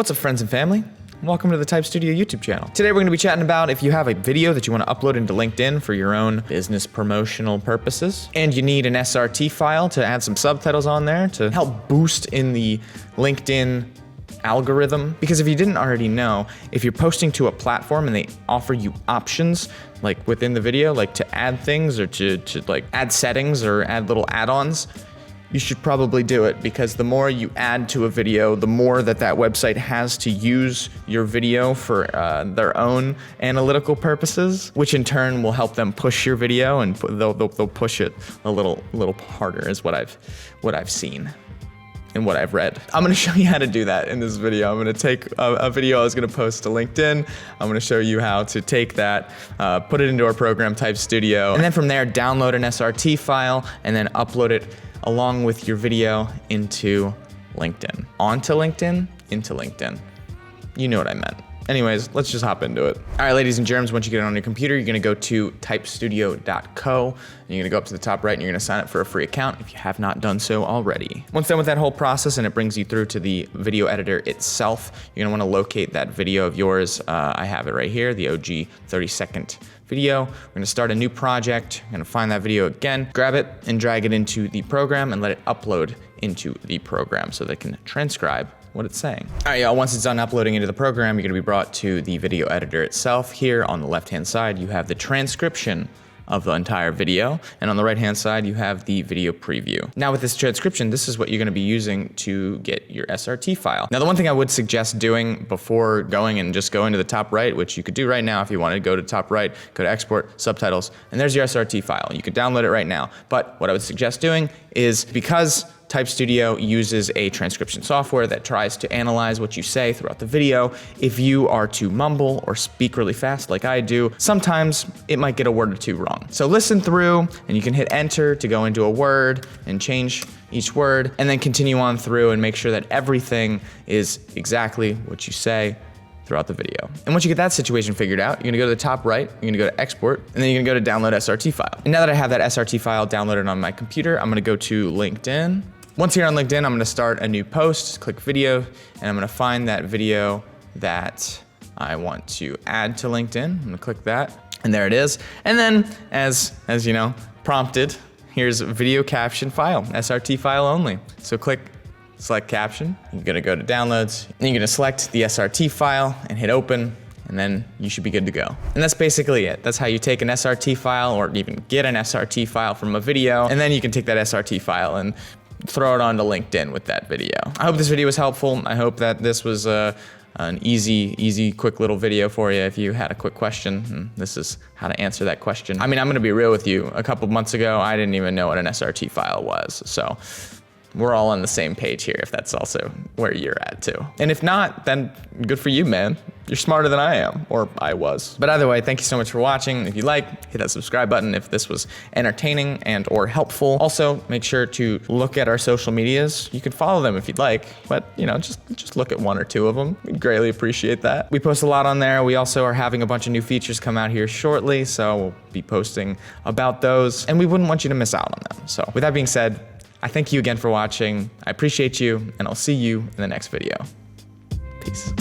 What's up, friends and family? Welcome to the Type Studio YouTube channel. Today we're going to be chatting about if you have a video that you want to upload into LinkedIn for your own business promotional purposes, and you need an SRT file to add some subtitles on there to help boost in the LinkedIn algorithm. Because if you didn't already know, if you're posting to a platform and they offer you options like within the video, like to add things or to like add settings or add little add-ons, you should probably do it, because the more you add to a video, the more that website has to use your video for their own analytical purposes, which in turn will help them push your video, and they'll push it a little harder, is what I've seen and what I've read. I'm gonna show you how to do that in this video. I'm gonna take a video I was gonna post to LinkedIn. I'm gonna show you how to take that, put it into our program, Type Studio, and then from there, download an SRT file and then upload it along with your video into LinkedIn. Onto LinkedIn, into LinkedIn. You know what I meant. Anyways, let's just hop into it. All right, ladies and germs, once you get it on your computer, you're gonna go to typestudio.co, and you're gonna go up to the top right and you're gonna sign up for a free account if you have not done so already. Once done with that whole process and it brings you through to the video editor itself, you're gonna wanna locate that video of yours. I have it right here, the OG 30-second video. We're gonna start a new project. I'm gonna find that video again, grab it and drag it into the program and let it upload into the program so that it can transcribe what it's saying. All right, y'all, once it's done uploading into the program, you're gonna be brought to the video editor itself. Here on the left-hand side, you have the transcription of the entire video, and on the right-hand side, you have the video preview. Now with this transcription, this is what you're gonna be using to get your SRT file. Now the one thing I would suggest doing before going and just going to the top right, which you could do right now if you wanted to go to top right, go to export, subtitles, and there's your SRT file. You could download it right now. But what I would suggest doing is, because Type Studio uses a transcription software that tries to analyze what you say throughout the video, if you are to mumble or speak really fast like I do, sometimes it might get a word or two wrong. So listen through, and you can hit enter to go into a word and change each word, and then continue on through and make sure that everything is exactly what you say throughout the video. And once you get that situation figured out, you're gonna go to the top right, you're gonna go to export, and then you're gonna go to download SRT file. And now that I have that SRT file downloaded on my computer, I'm gonna go to LinkedIn. Once here on LinkedIn, I'm gonna start a new post, click video, and I'm gonna find that video that I want to add to LinkedIn. I'm gonna click that, and there it is. And then, as you know, prompted, here's video caption file, SRT file only. So click select caption. You're gonna go to downloads, and you're gonna select the SRT file and hit open, and then you should be good to go. And that's basically it. That's how you take an SRT file, or even get an SRT file from a video, and then you can take that SRT file and throw it onto LinkedIn with that video. I hope this video was helpful. I hope that this was an easy, quick little video for you if you had a quick question, and this is how to answer that question. I mean, I'm gonna be real with you. A couple months ago, I didn't even know what an SRT file was, so we're all on the same page here if that's also where you're at too. And if not, then good for you, man. You're smarter than I am, or I was. But either way, thank you so much for watching. If you like, hit that subscribe button if this was entertaining and or helpful. Also, make sure to look at our social medias. You can follow them if you'd like, but you know, just look at one or two of them. We'd greatly appreciate that. We post a lot on there. We also are having a bunch of new features come out here shortly, so we'll be posting about those, and we wouldn't want you to miss out on them. So with that being said, I thank you again for watching. I appreciate you, and I'll see you in the next video. Peace.